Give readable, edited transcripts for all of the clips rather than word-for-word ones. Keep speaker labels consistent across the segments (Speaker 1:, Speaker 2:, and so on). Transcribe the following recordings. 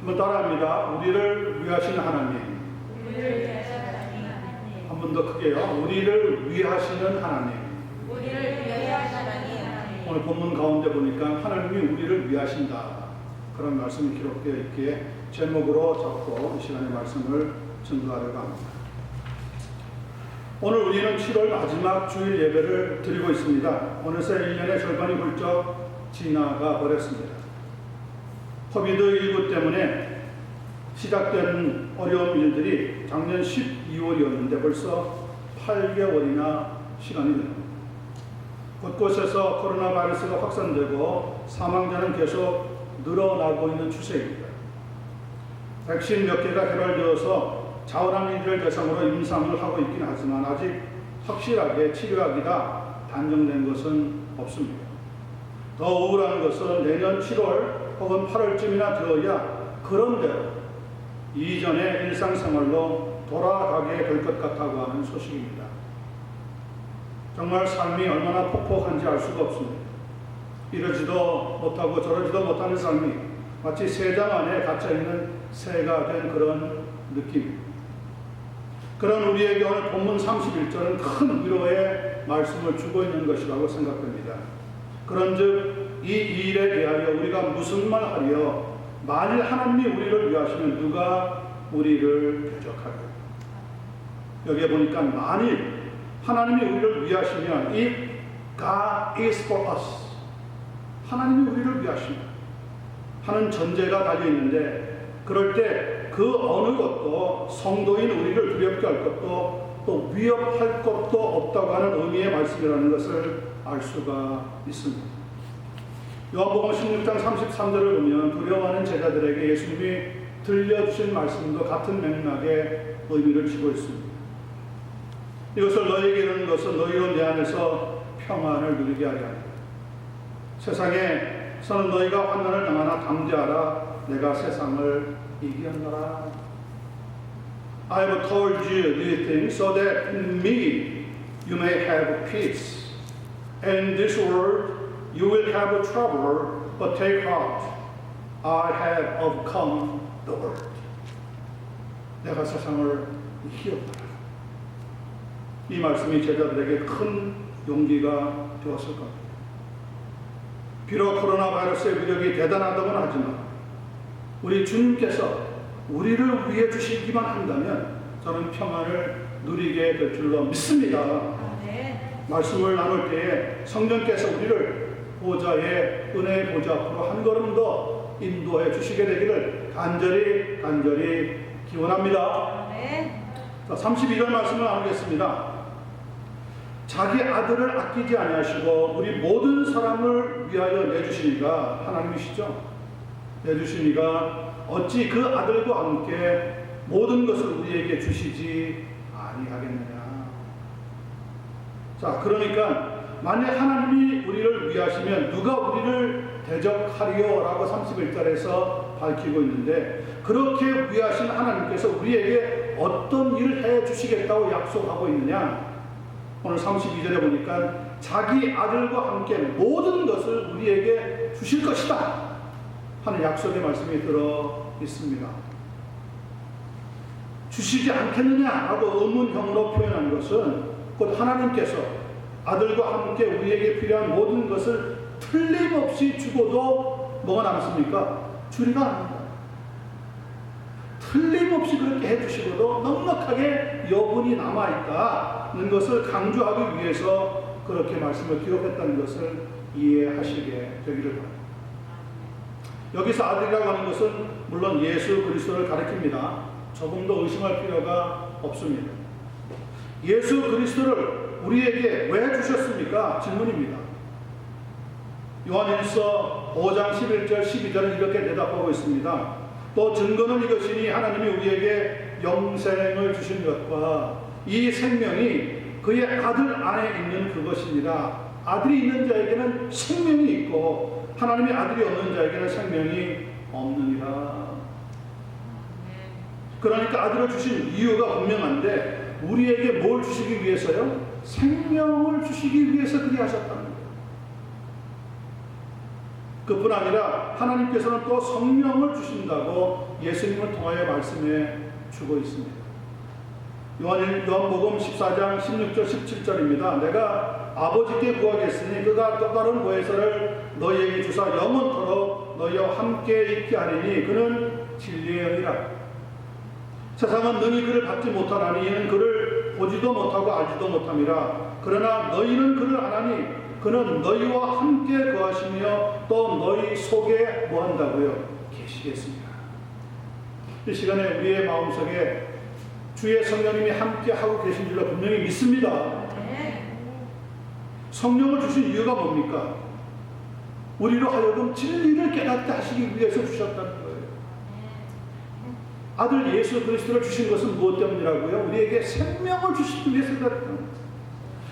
Speaker 1: 한번 따라합니다. 우리를 위하시는 하나님. 한 번 더 크게요. 우리를 위하시는 하나님. 오늘 본문 가운데 보니까 하나님이 우리를 위하신다, 그런 말씀이 기록되어 있기에 제목으로 잡고 이 시간의 말씀을 전도하려고 합니다. 오늘 우리는 7월 마지막 주일 예배를 드리고 있습니다. 어느새 1년의 절반이 훌쩍 지나가 버렸습니다. 코비드19 때문에 시작된 어려운 일들이 작년 12월이었는데 벌써 8개월이나 시간이 됩니다. 곳곳에서 코로나 바이러스가 확산되고 사망자는 계속 늘어나고 있는 추세입니다. 백신 몇 개가 개발되어서 자원한 이들을 대상으로 임상을 하고 있긴 하지만 아직 확실하게 치료하기가 단정된 것은 없습니다. 더 우울한 것은 내년 7월 혹은 8월쯤이나 되어야 그런대로 이전의 일상생활로 돌아가게 될 것 같다고 하는 소식입니다. 정말 삶이 얼마나 폭폭한지 알 수가 없습니다. 이러지도 못하고 저러지도 못하는 삶이 마치 새장 안에 갇혀있는 새가 된 그런 느낌입니다. 그런 우리에게 오늘 본문 31절은 큰 위로의 말씀을 주고 있는 것이라고 생각됩니다. 그런즉 이 일에 대하여 우리가 무슨 말 하리요? 만일 하나님이 우리를 위하시면 누가 우리를 대적하리요? 여기에 보니까 만일 하나님이 우리를 위하시면 if God is for us, 하나님이 우리를 위하시면 하는 전제가 달려있는데, 그럴 때 그 어느 것도 성도인 우리를 두렵게 할 것도 또 위협할 것도 없다고 하는 의미의 말씀이라는 것을 알 수가 있습니다. 요한복음 16장 33절을 보면 두려워하는 제자들에게 예수님이 들려주신 말씀도 같은 맥락의 의미를 지고 있습니다. 이것을 너희에게 이르는 것은 너희로 내 안에서 평안을 누리게 하려 합니다. 세상에서는 너희가 환난을 당하나 담대하라, 내가 세상을 이겼노라. I have told you these things so that in me you may have peace. In this world you will have trouble, but take heart. I have overcome the world. 내가 세상을 이겼노라. 이 말씀이 제자들에게 큰 용기가 되었을 겁니다. 비록 코로나 바이러스의 위력이 대단하다고는 하지만 우리 주님께서 우리를 위해 주시기만 한다면 저는 평안을 누리게 될 줄로 믿습니다. 말씀을 나눌 때에 성령께서 우리를 보좌의 은혜의 보좌 앞으로 한 걸음 더 인도해 주시게 되기를 간절히 기원합니다. 자, 32절 말씀을 나누겠습니다. 자기 아들을 아끼지 아니하시고 우리 모든 사람을 위하여 내주시니가, 하나님이시죠? 내주시니가 어찌 그 아들과 함께 모든 것을 우리에게 주시지 아니하겠느냐. 자, 그러니까 만약 하나님이 우리를 위하시면 누가 우리를 대적하리요? 라고 31절에서 밝히고 있는데, 그렇게 위하신 하나님께서 우리에게 어떤 일을 해 주시겠다고 약속하고 있느냐? 오늘 32절에 보니까 자기 아들과 함께 모든 것을 우리에게 주실 것이다 하는 약속의 말씀이 들어 있습니다. 주시지 않겠느냐라고 의문형으로 표현한 것은 곧 하나님께서 아들과 함께 우리에게 필요한 모든 것을 틀림없이 주고도 뭐가 남습니까? 주리가 않는다. 틀림없이 그렇게 해주시고도 넉넉하게 여분이 남아있다는 것을 강조하기 위해서 그렇게 말씀을 기록했다는 것을 이해하시게 되기를 바랍니다. 여기서 아들이라고 하는 것은 물론 예수 그리스도를 가리킵니다. 조금 더 의심할 필요가 없습니다. 예수 그리스도를 우리에게 왜 주셨습니까? 질문입니다. 요한일서 5장 11절 12절은 이렇게 대답하고 있습니다. 또 증거는 이것이니 하나님이 우리에게 영생을 주신 것과 이 생명이 그의 아들 안에 있는 그것이니라. 아들이 있는 자에게는 생명이 있고 하나님의 아들이 없는 자에게는 생명이 없느니라. 그러니까 아들을 주신 이유가 분명한데 우리에게 뭘 주시기 위해서요? 생명을 주시기 위해서 그리 하셨다는 거예요. 그뿐 아니라 하나님께서는 또 성령을 주신다고 예수님을 통하여 말씀해 주고 있습니다. 요한복음 14장 16절 17절입니다. 내가 아버지께 구하겠으니 그가 또 다른 보혜사를 너희에게 주사 영원토록 너희와 함께 있게 하리니 그는 진리의 영이라. 세상은 능히 그를 받지 못하나니 이는 그를 보지도 못하고 알지도 못함이라. 그러나 너희는 그를 아나니 그는 너희와 함께 거하시며 또 너희 속에 뭐한다고요? 계시겠습니다. 이 시간에 우리의 마음속에 주의 성령님이 함께 하고 계신 줄로 분명히 믿습니다. 성령을 주신 이유가 뭡니까? 우리로 하여금 진리를 깨닫게 하시기 위해서 주셨다는 거예요. 아들 예수 그리스도를 주신 것은 무엇 때문이라고요? 우리에게 생명을 주시기 위해서다.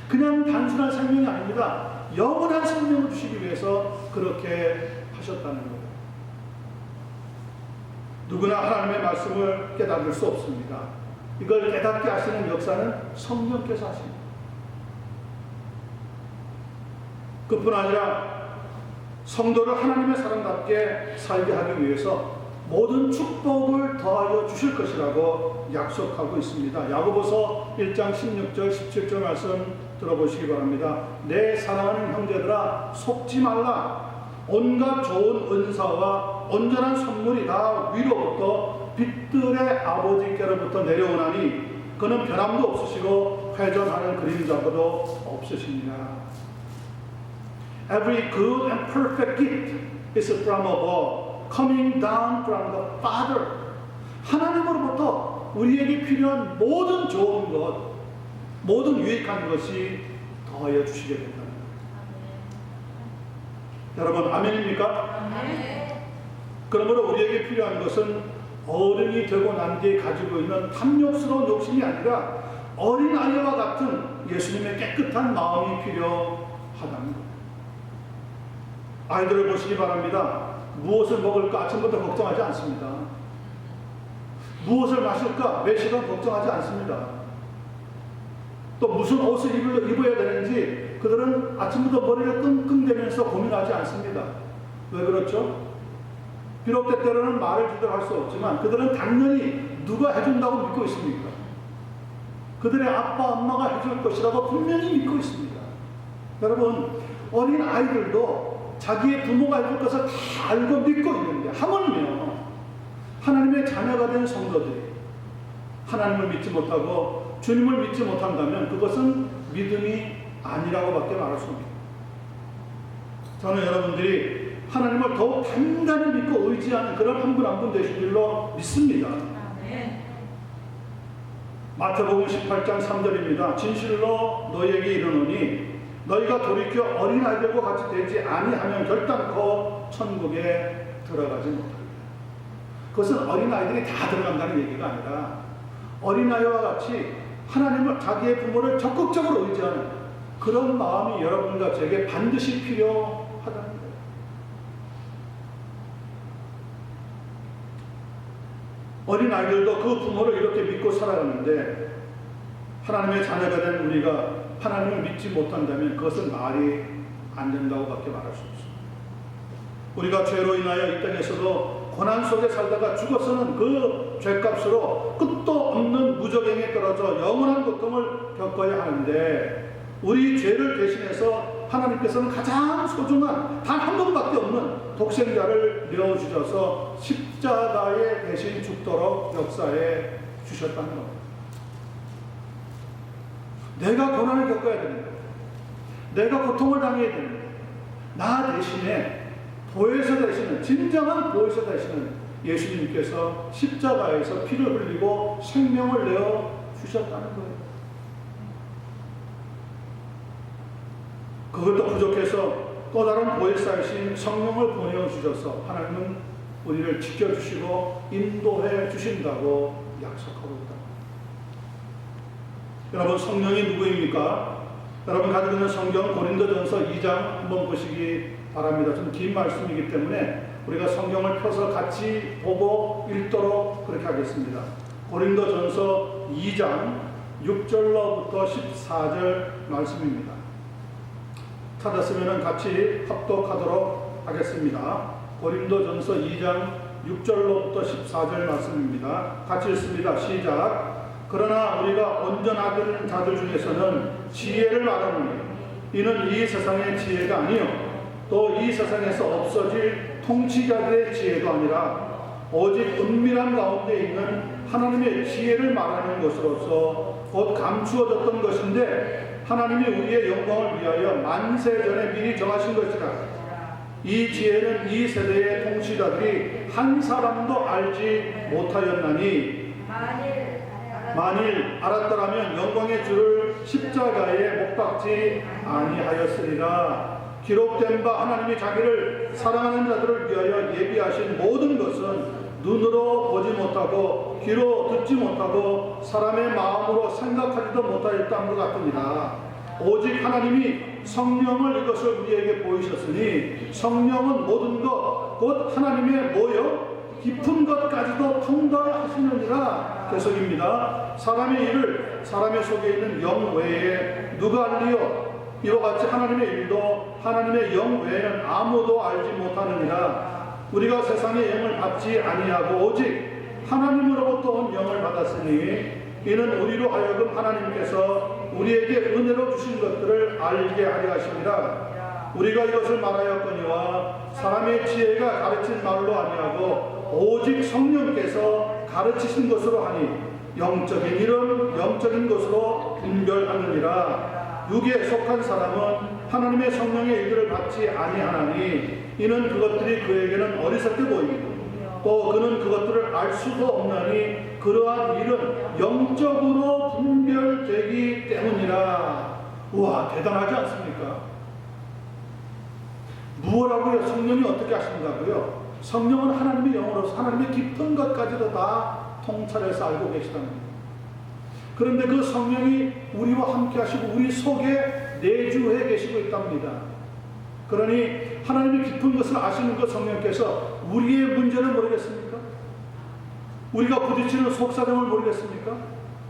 Speaker 1: 그냥 단순한 생명이 아닙니다. 영원한 생명을 주시기 위해서 그렇게 하셨다는 거예요. 누구나 하나님의 말씀을 깨달을 수 없습니다. 이걸 깨닫게 하시는 역사는 성령께서 하십니다. 그뿐 아니라 성도를 하나님의 사람답게 살게 하기 위해서 모든 축복을 더하여 주실 것이라고 약속하고 있습니다. 야고보서 1장 16절 17절 말씀 들어보시기 바랍니다. 내 사랑하는 형제들아 속지 말라. 온갖 좋은 은사와 온전한 선물이 다 위로부터 빛들의 아버지께로부터 내려오나니 그는 변함도 없으시고 회전하는 그림자도 없으십니다. Every good and perfect gift is from above, coming down from the Father. 하나님으로부터 우리에게 필요한 모든 좋은 것, 모든 유익한 것이 더하여 주시게 된다는 거예요. 여러분 아멘입니까? 그러므로 우리에게 필요한 것은 어른이 되고 난 뒤에 가지고 있는 탐욕스러운 욕심이 아니라 어린아이와 같은 예수님의 깨끗한 마음이 필요하다는 거예요. 아이들을 보시기 바랍니다. 무엇을 먹을까 아침부터 걱정하지 않습니다. 무엇을 마실까 몇 시간 걱정하지 않습니다. 또 무슨 옷을 입어야 되는지 그들은 아침부터 머리를 끙끙대면서 고민하지 않습니다. 왜 그렇죠? 비록 때때로는 말을 제대로 할 수 없지만 그들은 당연히 누가 해준다고 믿고 있습니까? 그들의 아빠 엄마가 해줄 것이라고 분명히 믿고 있습니다. 여러분 어린 아이들도 자기의 부모가 해줄 것을 다 알고 믿고 있는데 하물며 하나님의 자녀가 된 성도들이 하나님을 믿지 못하고 주님을 믿지 못한다면 그것은 믿음이 아니라고 밖에 말할 수 없습니다. 저는 여러분들이 하나님을 더욱 단단히 믿고 의지하는 그런 한 분 한 분 되신 줄로 믿습니다. 마태복음 18장 3절입니다. 진실로 너희에게 이르노니 너희가 돌이켜 어린아이들과 같이 되지 아니하면 결단코 천국에 들어가지 못하리라. 그것은 어린아이들이 다 들어간다는 얘기가 아니라 어린아이와 같이 하나님을 자기의 부모를 적극적으로 의지하는 그런 마음이 여러분과 제게 반드시 필요하다는 거예요. 어린아이들도 그 부모를 이렇게 믿고 살아가는데 하나님의 자녀가 된 우리가 하나님을 믿지 못한다면 그것은 말이 안 된다고 밖에 말할 수 없습니다. 우리가 죄로 인하여 이 땅에서도 고난 속에 살다가 죽어서는 그 죄값으로 끝도 없는 무저갱에 떨어져 영원한 고통을 겪어야 하는데 우리 죄를 대신해서 하나님께서는 가장 소중한 단 한 번밖에 없는 독생자를 내어주셔서 십자가에 대신 죽도록 역사해 주셨다는 겁니다. 내가 고난을 겪어야 됩니다. 내가 고통을 당해야 됩니다. 나 대신에 보혜사 되시는 진정한 보혜사 되시는 예수님께서 십자가에서 피를 흘리고 생명을 내어 주셨다는 거예요. 그것도 부족해서 또 다른 보혜사이신 성령을 보내어 주셔서 하나님은 우리를 지켜주시고 인도해 주신다고 약속하고 있다. 여러분 성령이 누구입니까? 여러분 가지고 있는 성경 고린도전서 2장 한번 보시기 바랍니다. 좀 긴 말씀이기 때문에 우리가 성경을 펴서 같이 보고 읽도록 그렇게 하겠습니다. 고린도전서 2장 6절로부터 14절 말씀입니다. 찾았으면 같이 합독하도록 하겠습니다. 고린도전서 2장 6절로부터 14절 말씀입니다. 같이 읽습니다. 시작. 그러나 우리가 온전하던 자들 중에서는 지혜를 말하노니 이는 이 세상의 지혜가 아니요 또 이 세상에서 없어질 통치자들의 지혜도 아니라 오직 은밀한 가운데 있는 하나님의 지혜를 말하는 것으로서 곧 감추어졌던 것인데 하나님이 우리의 영광을 위하여 만세 전에 미리 정하신 것이라. 이 지혜는 이 세대의 통치자들이 한 사람도 알지 못하였나니 만일 알았더라면 영광의 주를 십자가에 못 박지 아니하였으리라. 기록된 바 하나님이 자기를 사랑하는 자들을 위하여 예비하신 모든 것은 눈으로 보지 못하고 귀로 듣지 못하고 사람의 마음으로 생각하지도 못하였다는 것 같으니라. 오직 하나님이 성령을 이것을 우리에게 보이셨으니 성령은 모든 것 곧 하나님의 뭐요? 깊은 것까지도 통달하시느니라. 계속입니다. 사람의 일을 사람의 속에 있는 영 외에 누가 알리요? 이와 같이 하나님의 일도 하나님의 영 외에는 아무도 알지 못하느니라. 우리가 세상의 영을 받지 아니하고 오직 하나님으로부터 온 영을 받았으니 이는 우리로 하여금 하나님께서 우리에게 은혜로 주신 것들을 알게 하려 하심이라. 우리가 이것을 말하였거니와 사람의 지혜가 가르친 말로 아니하고 오직 성령께서 가르치신 것으로 하니 영적인 일은 영적인 것으로 분별하느니라. 육에 속한 사람은 하나님의 성령의 일들을 받지 아니하나니 이는 그것들이 그에게는 어리석게 보이고 또 그는 그것들을 알 수도 없나니 그러한 일은 영적으로 분별되기 때문이라. 우와, 대단하지 않습니까? 무엇라고요? 성령이 어떻게 하신다고요? 성령은 하나님의 영으로서 하나님의 깊은 것까지도 다 통찰해서 알고 계시다는 거예요. 그런데 그 성령이 우리와 함께 하시고 우리 속에 내주해 계시고 있답니다. 그러니 하나님의 깊은 것을 아시는 그 성령께서 우리의 문제를 모르겠습니까? 우리가 부딪히는 속사정을 모르겠습니까?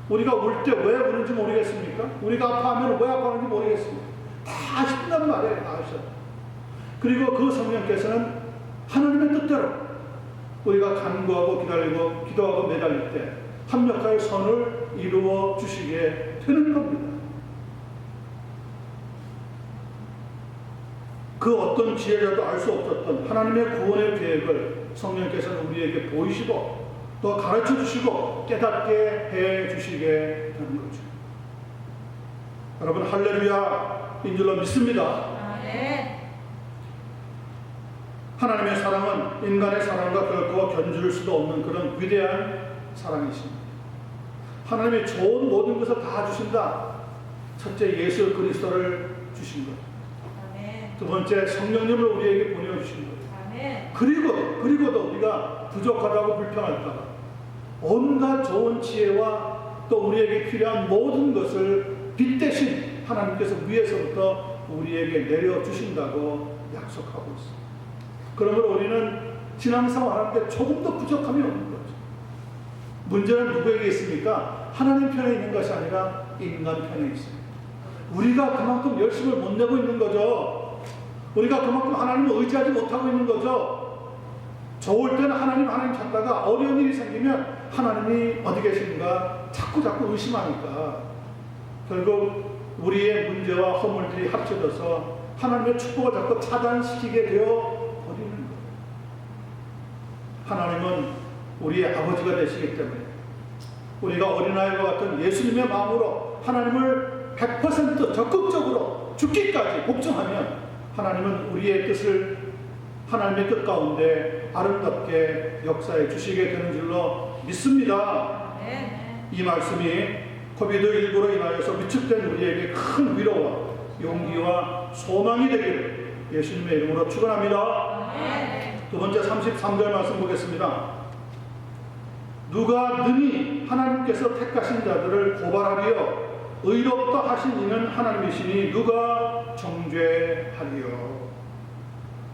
Speaker 1: 우리가 울 때 왜 우는지 모르겠습니까? 우리가 아파하면 왜 아파하는지 모르겠습니까? 다 아신단 말이에요. 다 아셔. 그리고 그 성령께서는 하나님의 뜻대로 우리가 간구하고 기다리고 기도하고 매달릴 때 합력하여 선을 이루어 주시게 되는 겁니다. 그 어떤 지혜라도 알 수 없었던 하나님의 구원의 계획을 성령께서는 우리에게 보이시고 또 가르쳐 주시고 깨닫게 해 주시게 되는 거죠. 여러분, 할렐루야인 줄로 믿습니다. 하나님의 사랑은 인간의 사랑과 결코 견줄 수도 없는 그런 위대한 사랑이십니다. 하나님의 좋은 모든 것을 다 주신다. 첫째, 예수 그리스도를 주신 것. 두 번째, 성령님을 우리에게 보내주신 것. 그리고도 우리가 부족하다고 불평할까봐 온갖 좋은 지혜와 또 우리에게 필요한 모든 것을 빚대신 하나님께서 위에서부터 우리에게 내려주신다고 약속하고 있습니다. 그러므로 우리는 신앙생활 할 때 조금 더 부족함이 없는 거죠. 문제는 누구에게 있습니까? 하나님 편에 있는 것이 아니라 인간 편에 있습니다. 우리가 그만큼 열심을 못 내고 있는 거죠. 우리가 그만큼 하나님을 의지하지 못하고 있는 거죠. 좋을 때는 하나님 찾다가 어려운 일이 생기면 하나님이 어디 계신가 자꾸 의심하니까 결국 우리의 문제와 허물들이 합쳐져서 하나님의 축복을 자꾸 차단시키게 되어 버리는 거예요. 하나님은 우리의 아버지가 되시기 때문에 우리가 어린아이와 같은 예수님의 마음으로 하나님을 100% 적극적으로 죽기까지 복종하면 하나님은 우리의 뜻을 하나님의 뜻 가운데 아름답게 역사해 주시게 되는 줄로 믿습니다. 이 말씀이 코비드19로 인하여서 위축된 우리에게 큰 위로와 용기와 소망이 되기를 예수님의 이름으로 축원합니다. 두 번째 33절 말씀 보겠습니다. 누가 능히 하나님께서 택하신 자들을 고발하리요 의롭다 하신 이는 하나님이시니 누가 정죄하리요.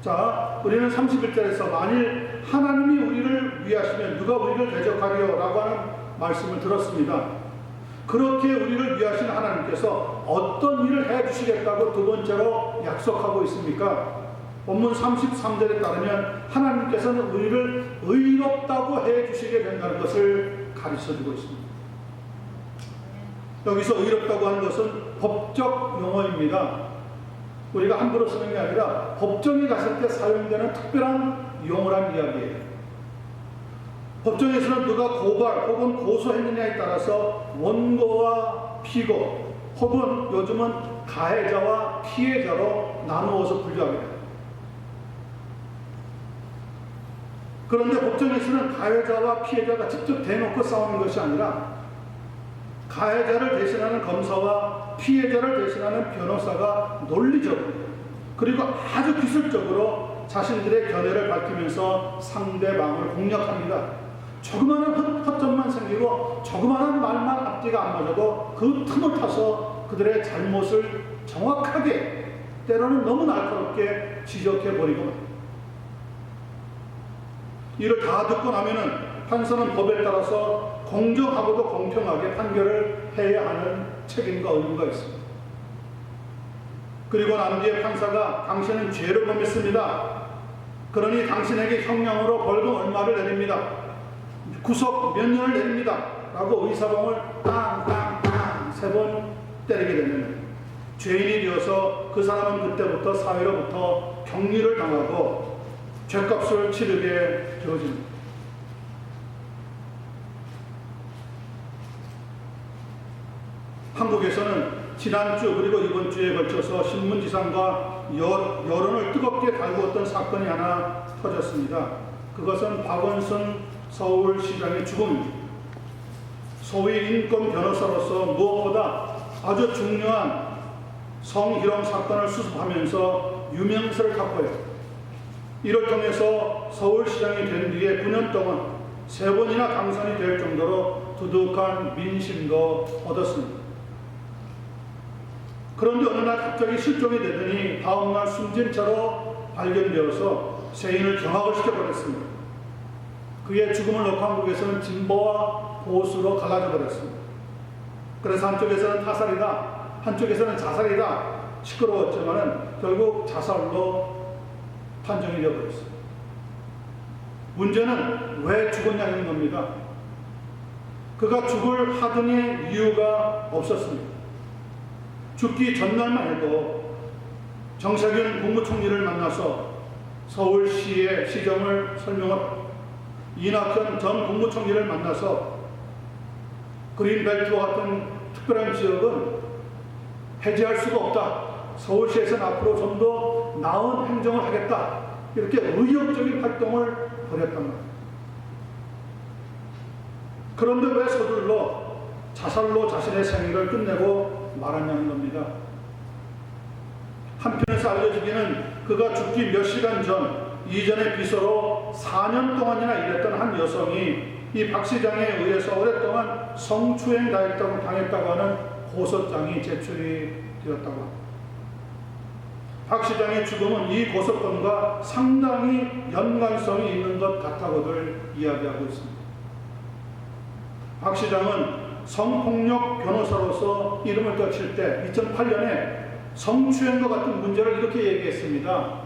Speaker 1: 자, 우리는 31절에서 만일 하나님이 우리를 위하시면 누가 우리를 대적하리요 라고 하는 말씀을 들었습니다. 그렇게 우리를 위하신 하나님께서 어떤 일을 해주시겠다고 두 번째로 약속하고 있습니까? 본문 33절에 따르면 하나님께서는 우리를 의롭다고 해주시게 된다는 것을 가르쳐주고 있습니다. 여기서 의롭다고 하는 것은 법적 용어입니다. 우리가 함부로 쓰는 게 아니라 법정에 갔을 때 사용되는 특별한 용어란 이야기예요. 법정에서는 누가 고발 혹은 고소했느냐에 따라서 원고와 피고 혹은 요즘은 가해자와 피해자로 나누어서 분류하게 됩니다. 그런데 법정에서는 가해자와 피해자가 직접 대놓고 싸우는 것이 아니라 가해자를 대신하는 검사와 피해자를 대신하는 변호사가 논리적으로 그리고 아주 기술적으로 자신들의 견해를 밝히면서 상대방을 공략합니다. 조그마한 허점만 생기고 조그마한 말만 앞뒤가 안 맞아도 그 틈을 타서 그들의 잘못을 정확하게 때로는 너무 날카롭게 지적해버리고 맙니다. 이를 다 듣고 나면은 판사는 법에 따라서 공정하고도 공평하게 판결을 해야 하는 책임과 의무가 있습니다. 그리고 난 뒤에 판사가 당신은 죄를 범했습니다. 그러니 당신에게 형량으로 벌금 얼마를 내립니다. 구속 몇 년을 내립니다. 라고 의사봉을 땅땅땅 3번 때리게 되면 죄인이 되어서 그 사람은 그때부터 사회로부터 격리를 당하고 죄값을 치르게 되어집니다. 한국에서는 지난주 그리고 이번 주에 걸쳐서 신문지상과 여론을 뜨겁게 달구었던 사건이 하나 터졌습니다. 그것은 박원순 서울시장의 죽음입니다. 소위 인권 변호사로서 무엇보다 아주 중요한 성희롱 사건을 수습하면서 유명세를 탔고요. 이를 통해서 서울시장이 된 뒤에 9년 동안 3번이나 당선이 될 정도로 두둑한 민심도 얻었습니다. 그런데 어느 날 갑자기 실종이 되더니 다음날 숨진 채로 발견되어서 세인을 경악을 시켜버렸습니다. 그의 죽음을 놓고 한국에서는 진보와 보수로 갈라져 버렸습니다. 그래서 한쪽에서는 타살이다, 한쪽에서는 자살이다 시끄러웠지만 결국 자살로 판정이 되어버렸습니다. 문제는 왜 죽었냐는 겁니다. 그가 죽을 하등의 이유가 없었습니다. 죽기 전날만 해도 정세균 국무총리를 만나서 서울시의 시정을 설명하고 이낙연 전 국무총리를 만나서 그린벨트와 같은 특별한 지역은 해제할 수가 없다. 서울시에서는 앞으로 좀 더 나은 행정을 하겠다. 이렇게 의욕적인 활동을 벌였단 말입니다. 그런데 왜 서둘러 자살로 자신의 생애를 끝내고 말았냐는 겁니다. 한편에서 알려지기는 그가 죽기 몇 시간 전 이전의 비서로 4년 동안이나 일했던 한 여성이 이 박 시장에 의해서 오랫동안 성추행 당했다고 하는 고소장이 제출이 되었다고 합니다. 박 시장의 죽음은 이 고소건과 상당히 연관성이 있는 것 같다고들 이야기하고 있습니다. 박 시장은 성폭력 변호사로서 이름을 떨칠 때 2008년에 성추행과 같은 문제를 이렇게 얘기했습니다.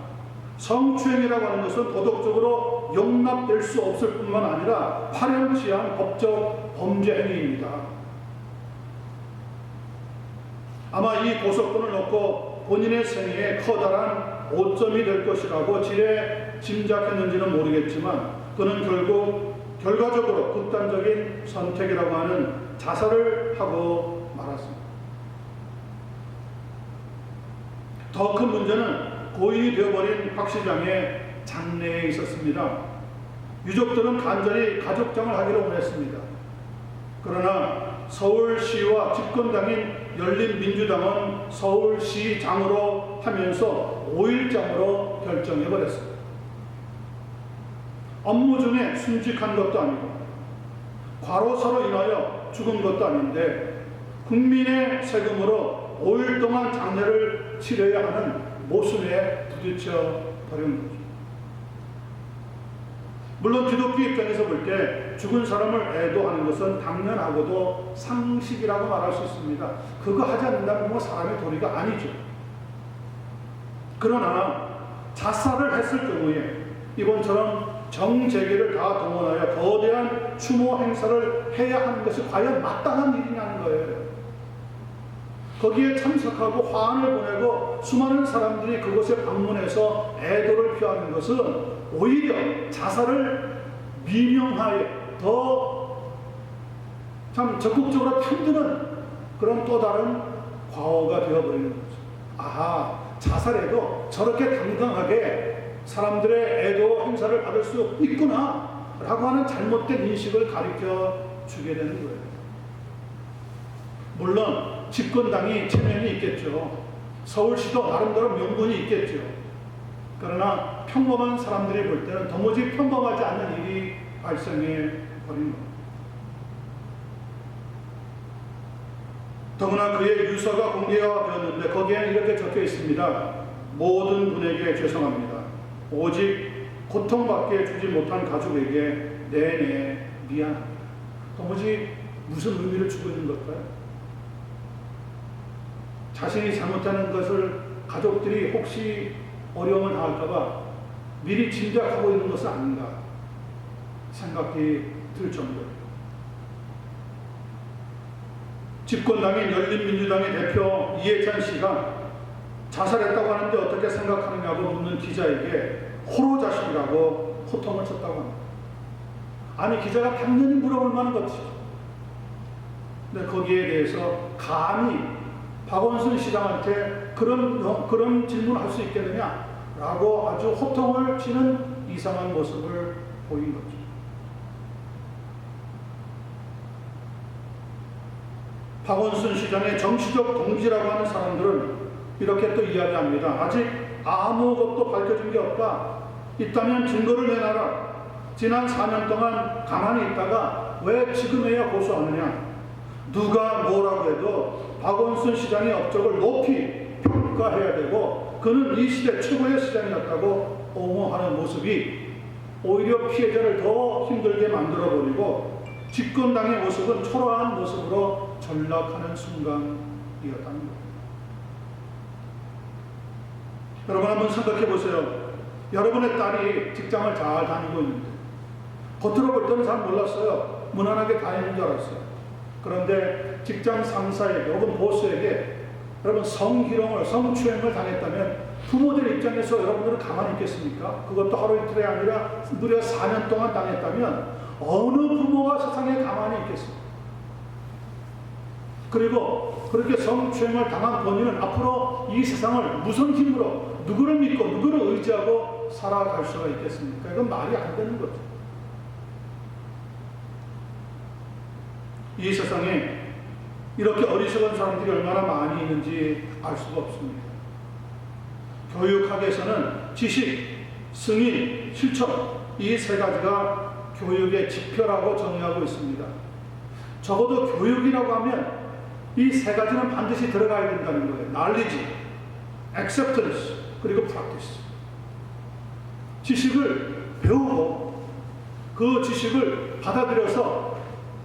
Speaker 1: 성추행이라고 하는 것은 도덕적으로 용납될 수 없을 뿐만 아니라 파렴치한 법적 범죄 행위입니다. 아마 이 고소건을 놓고 본인의 생애에 커다란 오점이 될 것이라고 지레 짐작했는지는 모르겠지만 그는 결과적으로 극단적인 선택이라고 하는 자살을 하고 말았습니다. 더 큰 문제는 고인이 되어버린 박 시장의 장래에 있었습니다. 유족들은 간절히 가족장을 하기로 원했습니다. 그러나 서울시와 집권당인 열린민주당은 서울시장으로 하면서 5일장으로 결정해버렸습니다. 업무 중에 순직한 것도 아니고 과로사로 인하여 죽은 것도 아닌데 국민의 세금으로 5일 동안 장례를 치러야 하는 모순에 부딪혀 버린 거죠. 물론 기독교 입장에서 볼 때 죽은 사람을 애도하는 것은 당연하고도 상식이라고 말할 수 있습니다. 그거 하지 않는다면 사람의 도리가 아니죠. 그러나 자살을 했을 경우에 이번처럼 정재계를 다 동원하여 거대한 추모 행사를 해야 하는 것이 과연 마땅한 일이냐는 거예요. 거기에 참석하고 화환을 보내고 수많은 사람들이 그곳에 방문해서 애도를 표하는 것은 오히려 자살을 미명하여 더 참 적극적으로 편드는 그런 또 다른 과오가 되어버리는 거죠. 아하, 자살해도 저렇게 당당하게 사람들의 애도 행사를 받을 수 있구나 라고 하는 잘못된 인식을 가르쳐 주게 되는 거예요. 물론 집권당이 체면이 있겠죠. 서울시도 나름대로 명분이 있겠죠. 그러나 평범한 사람들이 볼 때는 도무지 평범하지 않는 일이 발생해 버린 겁니다. 더구나 그의 유서가 공개가 되었는데 거기에는 이렇게 적혀 있습니다. 모든 분에게 죄송합니다. 오직 고통받게 주지 못한 가족에게 내내 미안합니다. 도무지 무슨 의미를 주고 있는 걸까요? 자신이 잘못하는 것을 가족들이 혹시 어려움을 당할까봐 미리 짐작하고 있는 것은 아닌가 생각이 들 정도예요. 집권당인 열린민주당의 대표 이해찬 씨가 자살했다고 하는데 어떻게 생각하느냐고 묻는 기자에게 호로자식이라고 호통을 쳤다고 합니다. 아니, 기자가 당연히 물어볼 만한 것이죠. 근데 거기에 대해서 감히 박원순 시장한테 그런 질문을 할 수 있겠느냐라고 아주 호통을 치는 이상한 모습을 보인 거죠. 박원순 시장의 정치적 동지라고 하는 사람들은 이렇게 또 이야기합니다. 아직 아무것도 밝혀진 게 없다. 있다면 증거를 내놔라. 지난 4년 동안 가만히 있다가 왜 지금에야 고소하느냐. 누가 뭐라고 해도 박원순 시장의 업적을 높이 평가해야 되고 그는 이 시대 최고의 시장이었다고 옹호하는 모습이 오히려 피해자를 더 힘들게 만들어버리고 집권당의 모습은 초라한 모습으로 전락하는 순간이었다는 겁니다. 여러분 한번 생각해 보세요. 여러분의 딸이 직장을 잘 다니고 있는데 겉으로 볼 때는 잘 몰랐어요. 무난하게 다니는 줄 알았어요. 그런데 직장 상사에게 혹은 보스에게 여러분 성추행을 당했다면 부모들 입장에서 여러분들은 가만히 있겠습니까? 그것도 하루 이틀이 아니라 무려 4년 동안 당했다면 어느 부모가 세상에 가만히 있겠습니까? 그리고 그렇게 성추행을 당한 본인은 앞으로 이 세상을 무슨 힘으로 누구를 믿고 누구를 의지하고 살아갈 수가 있겠습니까? 이건 말이 안 되는 거죠. 이 세상에 이렇게 어리석은 사람들이 얼마나 많이 있는지 알 수가 없습니다. 교육학에서는 지식, 승인, 실천 이 세 가지가 교육의 지표라고 정의하고 있습니다. 적어도 교육이라고 하면 이 세 가지는 반드시 들어가야 된다는 거예요. knowledge, acceptance, 그리고 practice. 지식을 배우고 그 지식을 받아들여서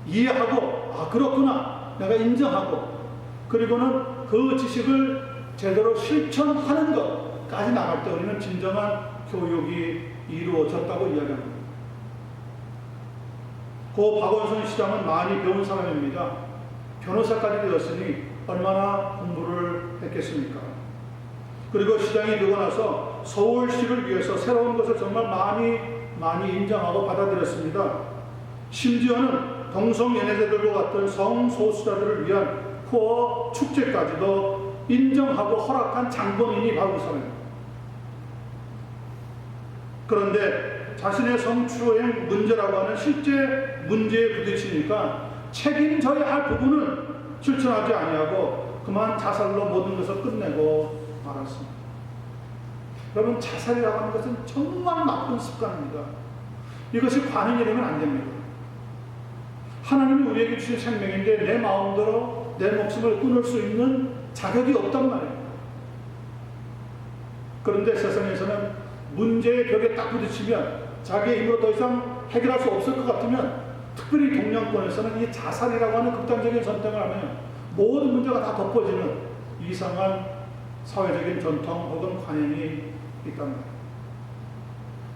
Speaker 1: 이해하고 아 그렇구나 내가 인정하고 그리고는 그 지식을 제대로 실천하는 것까지 나갈 때 우리는 진정한 교육이 이루어졌다고 이야기합니다. 고 박원순 시장은 많이 배운 사람입니다. 변호사까지 되었으니 얼마나 공부를 했겠습니까? 그리고 시장이 되고 나서 서울시를 위해서 새로운 것을 정말 많이 인정하고 받아들였습니다. 심지어는 동성연애자들과 같은 성소수자들을 위한 코어 축제까지도 인정하고 허락한 장본인이 바로 그 사람입니다. 그런데 자신의 성추행 문제라고 하는 실제 문제에 부딪히니까 책임져야 할 부분은 실천하지 아니하고 그만 자살로 모든 것을 끝내고 말았습니다. 여러분 자살이라고 하는 것은 정말 나쁜 습관입니다. 이것이 관인이 되면 안 됩니다. 하나님이 우리에게 주신 생명인데 내 마음대로 내 목숨을 끊을 수 있는 자격이 없단 말이에요. 그런데 세상에서는 문제의 벽에 딱 부딪히면 자기의 힘으로 더 이상 해결할 수 없을 것 같으면 특별히 동양권에서는 이 자살이라고 하는 극단적인 선택을 하면 모든 문제가 다 덮어지는 이상한 사회적인 전통 혹은 관행이 있다는 거예요.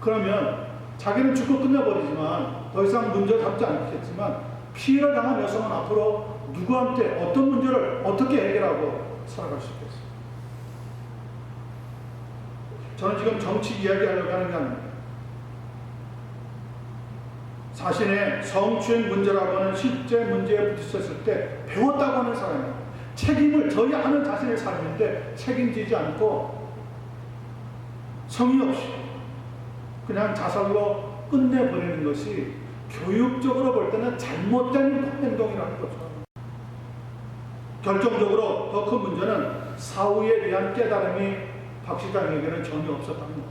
Speaker 1: 그러면 자기는 죽고 끝내버리지만 더 이상 문제 잡지 않겠지만 피해를 당한 여성은 앞으로 누구한테 어떤 문제를 어떻게 해결하고 살아갈 수 있겠어요? 저는 지금 정치 이야기하려고 하는 게 아닙니다. 자신의 성추행 문제라고 하는 실제 문제에 부딪혔을 때 배웠다고 하는 사람이 책임을 져야 하는 자신의 삶인데 책임지지 않고 성의 없이 그냥 자살로 끝내버리는 것이 교육적으로 볼 때는 잘못된 행동이라는 거죠. 결정적으로 더 큰 문제는 사후에 대한 깨달음이 박 시장에게는 전혀 없었다는 겁니다.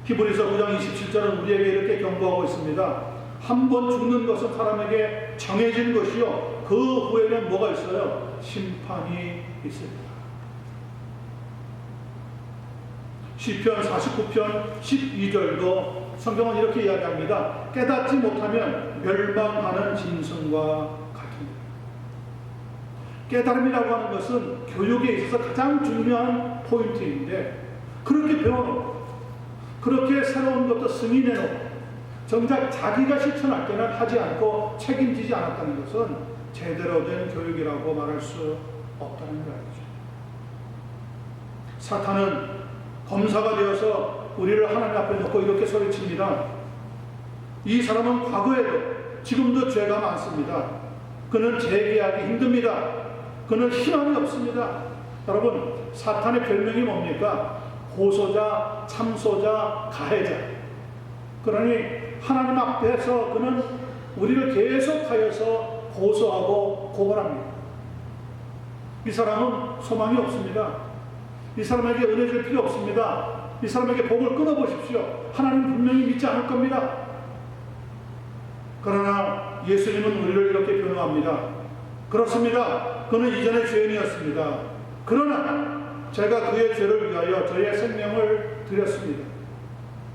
Speaker 1: 히브리서 9장 27절은 우리에게 이렇게 경고하고 있습니다. 한 번 죽는 것은 사람에게 정해진 것이요 그 후에는 뭐가 있어요? 심판이 있습니다. 시편 49편 12절도 성경은 이렇게 이야기합니다. 깨닫지 못하면 멸망하는 짐승과 같습니다. 깨달음이라고 하는 것은 교육에 있어서 가장 중요한 포인트인데 그렇게 배워놓고 그렇게 새로운 것도 승인해놓고 정작 자기가 실천할 때는 하지 않고 책임지지 않았다는 것은 제대로 된 교육이라고 말할 수 없다는 거죠. 사탄은 검사가 되어서 우리를 하나님 앞에 놓고 이렇게 소리칩니다. 이 사람은 과거에도 지금도 죄가 많습니다. 그는 재개하기 힘듭니다. 그는 희망이 없습니다. 여러분, 사탄의 별명이 뭡니까? 고소자, 참소자, 가해자. 그러니 하나님 앞에서 그는 우리를 계속하여서 고소하고 고발합니다. 이 사람은 소망이 없습니다. 이 사람에게 은혜 줄 필요 없습니다. 이 사람에게 복을 끊어보십시오. 하나님 분명히 믿지 않을 겁니다. 그러나 예수님은 우리를 이렇게 변호합니다. 그렇습니다. 그는 이전에 죄인이었습니다. 그러나 제가 그의 죄를 위하여 저의 생명을 드렸습니다.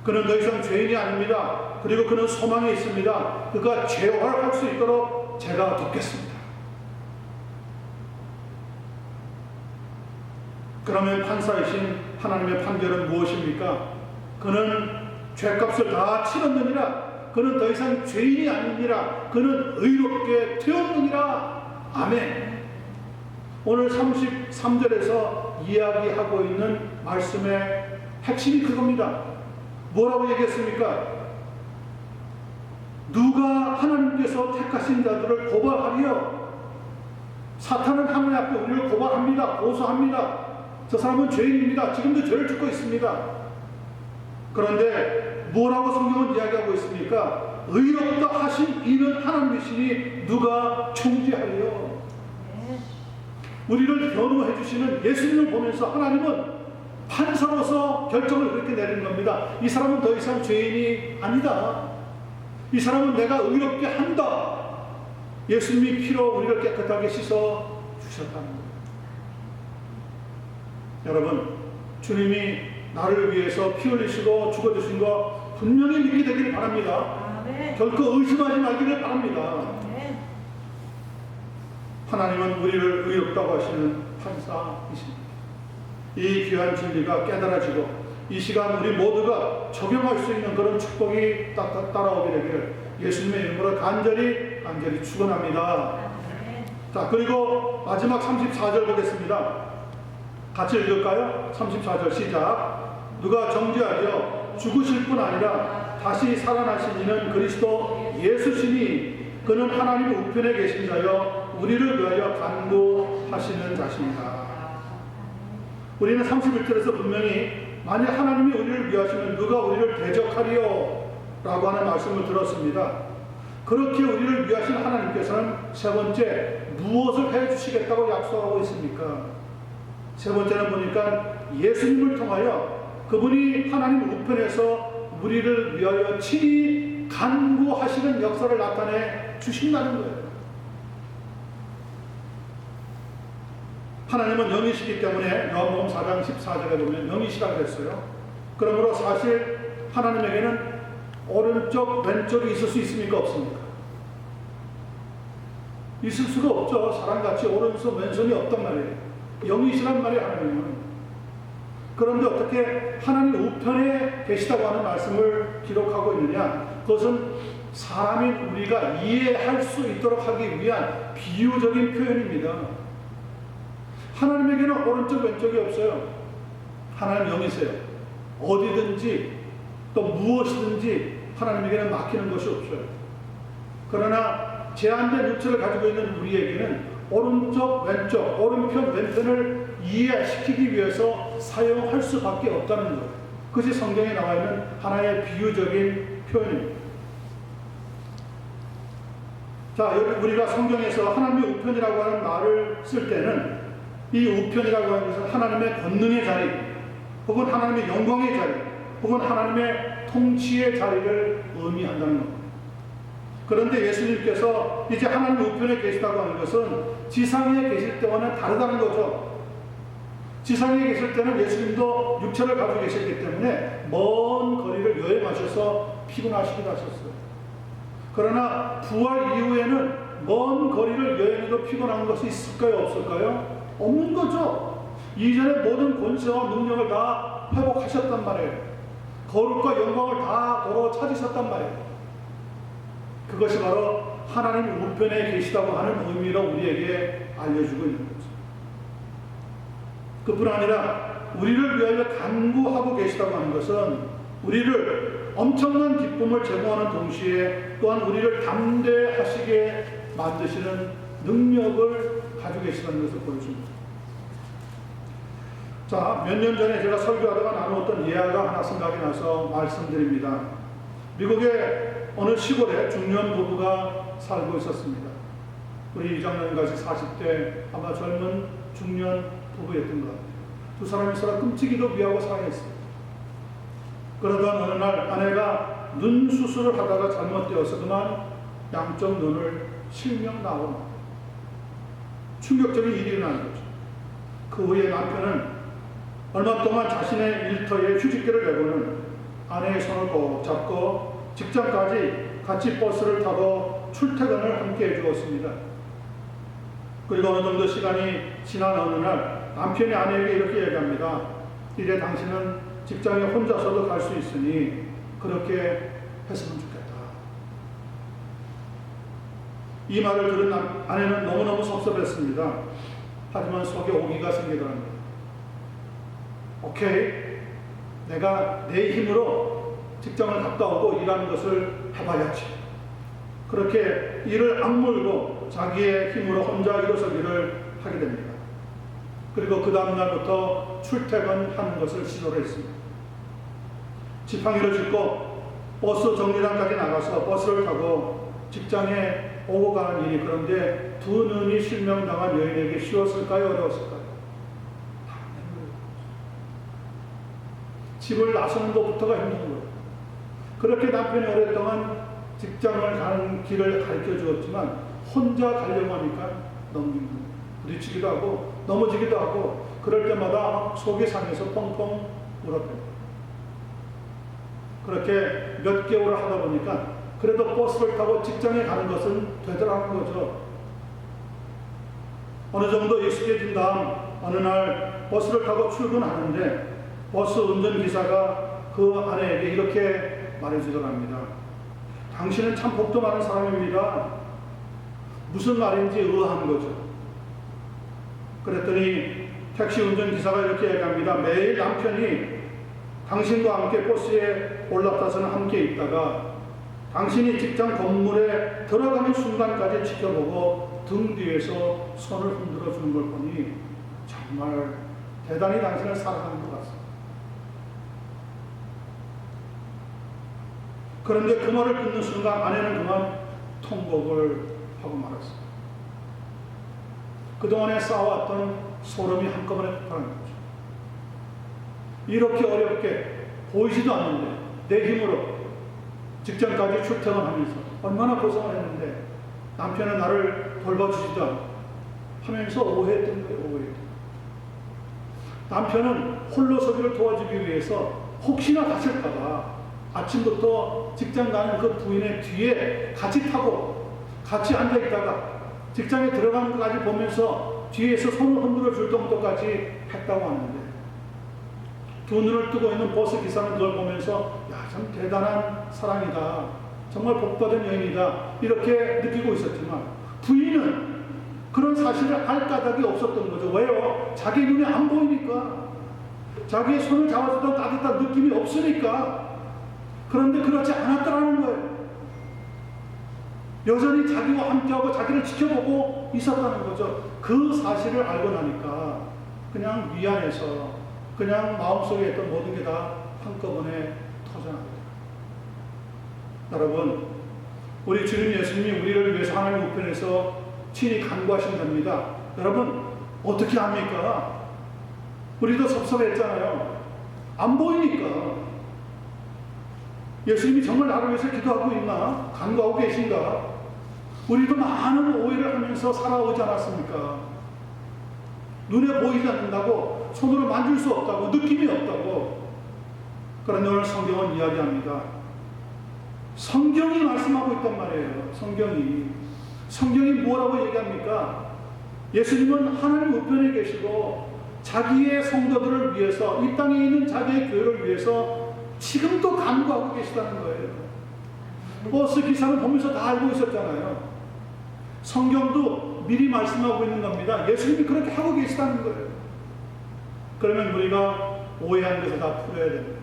Speaker 1: 그는 더 이상 죄인이 아닙니다. 그리고 그는 소망이 있습니다. 그가 재활할 수 있도록 제가 돕겠습니다. 그러면 판사이신 하나님의 판결은 무엇입니까? 그는 죄값을 다 치렀느니라. 그는 더 이상 죄인이 아니니라. 그는 의롭게 되었느니라. 아멘. 오늘 33절에서 이야기하고 있는 말씀의 핵심이 그겁니다. 뭐라고 얘기했습니까? 누가 하나님께서 택하신 자들을 고발하리요? 사탄은 하나님 앞에 우리를 고발합니다. 고소합니다. 저 사람은 죄인입니다. 지금도 죄를 짓고 있습니다. 그런데 뭐라고 성경은 이야기하고 있습니까? 의롭다 하신 이는 하나님이시니 누가 총재하리요? 우리를 변호해 주시는 예수님을 보면서 하나님은 판사로서 결정을 그렇게 내리는 겁니다. 이 사람은 더 이상 죄인이 아니다. 이 사람은 내가 의롭게 한다. 예수님이 피로 우리를 깨끗하게 씻어 주셨다는 거예요. 여러분, 주님이 나를 위해서 피 흘리시고 죽어주신 거 분명히 믿게 되기를 바랍니다. 결코 의심하지 말기를 바랍니다. 하나님은 우리를 의롭다고 하시는 판사이십니다. 이 귀한 진리가 깨달아지고 이 시간 우리 모두가 적용할 수 있는 그런 축복이 따라오게 되기를 예수님의 이름으로 간절히 축원합니다. 자, 그리고 마지막 34절 보겠습니다. 같이 읽을까요? 34절 시작. 누가 정죄하려 죽으실 뿐 아니라 다시 살아나신 이는 그리스도 예수시니 그는 하나님 우편에 계신 자여 우리를 위하여 간구하시는 자십니다. 우리는 31절에서 분명히 만약 하나님이 우리를 위하시면 누가 우리를 대적하리요? 라고 하는 말씀을 들었습니다. 그렇게 우리를 위하신 하나님께서는 세 번째 무엇을 해주시겠다고 약속하고 있습니까? 세 번째는 보니까 예수님을 통하여 그분이 하나님 우편에서 우리를 위하여 친히 간구하시는 역사를 나타내 주신다는 거예요. 하나님은 영이시기 때문에 요한복음 4장 14절에 보면 영이시라고 그랬어요. 그러므로 사실 하나님에게는 오른쪽 왼쪽이 있을 수 있습니까? 없습니까? 있을 수가 없죠. 사람같이 오른손 왼손이 없단 말이에요. 영이시란 말이에요. 하나님은 그런데 어떻게 하나님 우편에 계시다고 하는 말씀을 기록하고 있느냐? 그것은 사람인 우리가 이해할 수 있도록 하기 위한 비유적인 표현입니다. 하나님에게는 오른쪽 왼쪽이 없어요. 하나님 영이세요. 어디든지 또 무엇이든지 하나님에게는 막히는 것이 없어요. 그러나 제한된 육체를 가지고 있는 우리에게는 오른쪽 왼쪽, 오른편 왼편을 이해시키기 위해서 사용할 수밖에 없다는 것. 그것이 성경에 나와 있는 하나의 비유적인 표현입니다. 자, 여기 우리가 성경에서 하나님의 우편이라고 하는 말을 쓸 때는 이 우편이라고 하는 것은 하나님의 권능의 자리, 혹은 하나님의 영광의 자리, 혹은 하나님의 통치의 자리를 의미한다는 겁니다. 그런데 예수님께서 이제 하나님 우편에 계시다고 하는 것은 지상에 계실 때와는 다르다는 거죠. 지상에 계실 때는 예수님도 육체를 가지고 계셨기 때문에 먼 거리를 여행하셔서 피곤하시기도 하셨어요. 그러나 부활 이후에는 먼 거리를 여행해도 피곤한 것이 있을까요? 없을까요? 없는 거죠. 이전에 모든 권세와 능력을 다 회복하셨단 말이에요. 거룩과 영광을 다 도로 찾으셨단 말이에요. 그것이 바로 하나님 우편에 계시다고 하는 의미로 우리에게 알려주고 있는 거죠. 그뿐 아니라 우리를 위하여 간구하고 계시다고 하는 것은 우리를 엄청난 기쁨을 제공하는 동시에 또한 우리를 담대하시게 만드시는 능력을 가지고 계시다는 것을 보여줍니다. 자, 몇 년 전에 제가 설교하다가 나누었던 예화가 하나 생각이 나서 말씀드립니다. 미국의 어느 시골에 중년 부부가 살고 있었습니다. 우리 이장님같이 40대 아마 젊은 중년 부부였던 것 같아요. 두 사람이 서로 끔찍이도 미하고 사랑했어요. 그러던 어느 날 아내가 눈 수술을 하다가 잘못되어서 그만 양쪽 눈을 실명 나온 충격적인 일이 일어난 거죠. 그 후에 남편은 얼마 동안 자신의 일터에 휴직기를 내고는 아내의 손을 꼭 잡고 직장까지 같이 버스를 타고 출퇴근을 함께 해주었습니다. 그리고 어느 정도 시간이 지난 어느 날 남편이 아내에게 이렇게 얘기합니다. 이제 당신은 직장에 혼자서도 갈 수 있으니 그렇게 했으면 좋겠다. 이 말을 들은 아내는 너무너무 섭섭했습니다. 하지만 속에 오기가 생기더랍니다. 오케이, 내가 내 힘으로 직장을 갔다 오고 일하는 것을 해봐야지. 그렇게 일을 악물고 자기의 힘으로 혼자 일어서기를 하게 됩니다. 그리고 그 다음날부터 출퇴근하는 것을 시도를 했습니다. 지팡이를 짚고 버스 정류장까지 나가서 버스를 타고 직장에 오고 가는 일이, 그런데 두 눈이 실명당한 여인에게 쉬웠을까요? 어려웠을까요? 집을 나서는 것부터가 힘든 거예요. 그렇게 남편이 오랫동안 직장을 가는 길을 가르쳐 주었지만 혼자 가려고 하니까 너무 힘든 거예요. 부딪히기도 하고 넘어지기도 하고 그럴 때마다 속이 상해서 펑펑 울었대요. 그렇게 몇 개월을 하다 보니까 그래도 버스를 타고 직장에 가는 것은 되더라는 거죠. 어느 정도 익숙해진 다음 어느 날 버스를 타고 출근하는데 버스 운전기사가 그 아내에게 이렇게 말해주더랍니다. 당신은 참 복도 많은 사람입니다. 무슨 말인지 의아한 거죠. 그랬더니 택시 운전기사가 이렇게 얘기합니다. 매일 남편이 당신과 함께 버스에 올라타서는 함께 있다가 당신이 직장 건물에 들어가는 순간까지 지켜보고 등 뒤에서 손을 흔들어 주는 걸 보니 정말 대단히 당신을 사랑하는 것 같습니다. 그런데 그 말을 듣는 순간 아내는 그만 통곡을 하고 말았습니다. 그동안에 쌓아왔던 소름이 한꺼번에 폭발한 거죠. 이렇게 어렵게 보이지도 않는데 내 힘으로 직장까지 출퇴근하면서 얼마나 고생을 했는데 남편은 나를 돌봐주지도 않고 하면서 오해했던 거예요. 오해했던 거예요. 남편은 홀로 서기를 도와주기 위해서 혹시나 다칠까봐 아침부터 직장 가는 그 부인의 뒤에 같이 타고 같이 앉아있다가 직장에 들어가는 것까지 보면서 뒤에서 손을 흔들어 줄 정도까지 했다고 하는데 두 눈을 뜨고 있는 버스 기사는 그걸 보면서 야, 참 대단한 사랑이다. 정말 복받은 여인이다. 이렇게 느끼고 있었지만 부인은 그런 사실을 알 까닭이 없었던 거죠. 왜요? 자기 눈에 안 보이니까. 자기의 손을 잡아주던 따뜻한 느낌이 없으니까. 그런데 그렇지 않았더라는 거예요. 여전히 자기와 함께하고 자기를 지켜보고 있었다는 거죠. 그 사실을 알고 나니까 그냥 미안해서 그냥 마음속에 있던 모든 게 다 한꺼번에 터져나가요. 여러분, 우리 주님 예수님이 우리를 위해서 하나님 우편에서 친히 간구하신답니다. 여러분, 어떻게 합니까? 우리도 섭섭했잖아요. 안 보이니까. 예수님이 정말 나를 위해서 기도하고 있나? 간구하고 계신가? 우리도 많은 오해를 하면서 살아오지 않았습니까? 눈에 보이지 않는다고, 손으로 만질 수 없다고, 느낌이 없다고. 그런데 오늘 성경은 이야기합니다. 성경이 말씀하고 있단 말이에요. 성경이 뭐라고 얘기합니까? 예수님은 하나님 우편에 계시고 자기의 성도들을 위해서, 이 땅에 있는 자기의 교회를 위해서 지금도 간구하고 계시다는 거예요. 버스 기사는 보면서 다 알고 있었잖아요. 성경도 미리 말씀하고 있는 겁니다. 예수님이 그렇게 하고 계시다는 거예요. 그러면 우리가 오해한 것을 다 풀어야 되는 거죠.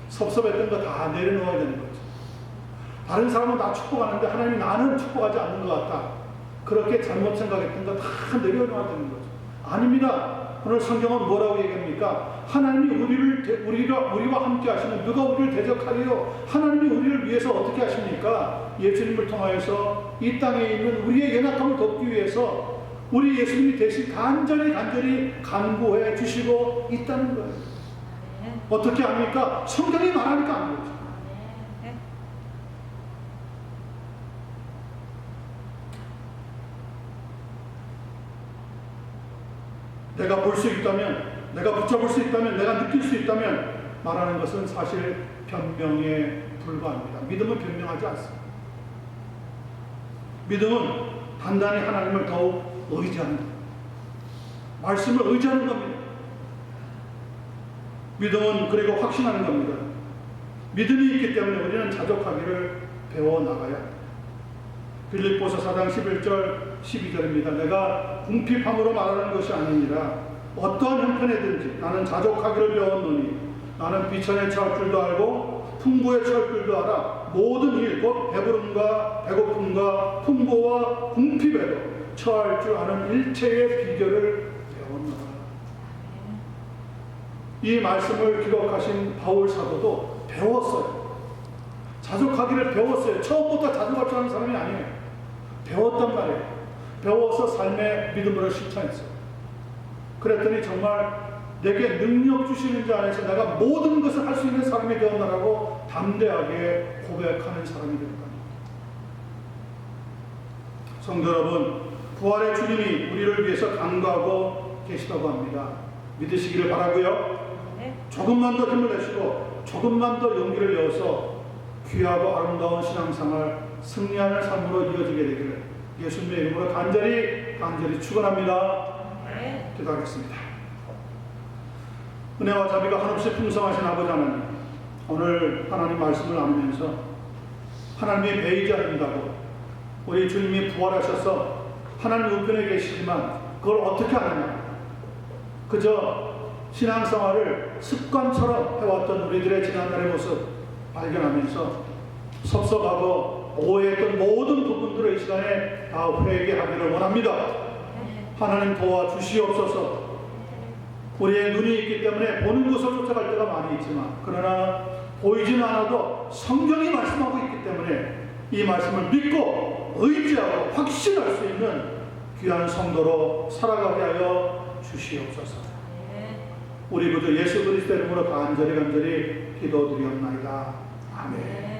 Speaker 1: 섭섭했던 거 다 내려놓아야 되는 거죠. 다른 사람은 나 축복하는데 하나님이 나는 축복하지 않는 것 같다. 그렇게 잘못 생각했던 거 다 내려놔야 되는 거죠. 아닙니다. 오늘 성경은 뭐라고 얘기합니까? 하나님이 우리와 함께 하시는, 누가 우리를 대적하리요? 하나님이 우리를 위해서 어떻게 하십니까? 예수님을 통하여서 이 땅에 있는 우리의 연약함을 돕기 위해서 우리 예수님이 대신 간절히 간구해 주시고 있다는 거예요. 어떻게 합니까? 성경이 말하니까 안 되죠. 내가 볼 수 있다면, 내가 붙잡을 수 있다면, 내가 느낄 수 있다면 말하는 것은 사실 변명에 불과합니다. 믿음은 변명하지 않습니다. 믿음은 단단히 하나님을 더욱 의지하는 겁니다. 말씀을 의지하는 겁니다. 믿음은 그리고 확신하는 겁니다. 믿음이 있기 때문에 우리는 자족하기를 배워나가야 합니다. 빌립보서 4장 11절 12절입니다. 내가 궁핍함으로 말하는 것이 아니니라. 어떠한 형편에든지 나는 자족하기를 배웠노니 나는 비천에 처할 줄도 알고 풍부에 처할 줄도 알아. 모든 일 곧 배부름과 배고픔과 풍부와 궁핍에도 처할 줄 아는 일체의 비결을 배웠노라. 이 말씀을 기록하신 바울 사도도 배웠어요. 자족하기를 배웠어요. 처음부터 자족할 줄 아는 사람이 아니에요. 배웠단 말이에요. 배워서 삶의 믿음으로 실천했어요. 그랬더니 정말 내게 능력 주시는 자 안에서 내가 모든 것을 할 수 있는 사람이 되었나라고 담대하게 고백하는 사람이 될 겁니다. 성도 여러분, 부활의 주님이 우리를 위해서 간구하고 계시다고 합니다. 믿으시기를 바라고요. 조금만 더 힘을 내시고 조금만 더 용기를 내어서 귀하고 아름다운 신앙생활 승리하는 삶으로 이어지게 되기를 예수님의 이름으로 간절히 축원합니다. 기도하겠습니다. 은혜와 자비가 한없이 풍성하신 아버지 하나님, 오늘 하나님 말씀을 나누면서 하나님의 배이지 않는다고 우리 주님이 부활하셔서 하나님 우편에 계시지만 그걸 어떻게 하느냐, 그저 신앙생활을 습관처럼 해왔던 우리들의 지난날의 모습 발견하면서 섭섭하고 오해했던 모든 부분들을 이 시간에 다 회개하기를 원합니다. 하나님 도와주시옵소서. 우리의 눈이 있기 때문에 보는 것을 쫓아갈 때가 많이 있지만, 그러나 보이지는 않아도 성경이 말씀하고 있기 때문에 이 말씀을 믿고 의지하고 확신할 수 있는 귀한 성도로 살아가게 하여 주시옵소서. 우리 구주 예수 그리스도의 이름으로 간절히 기도드리옵나이다. 아멘.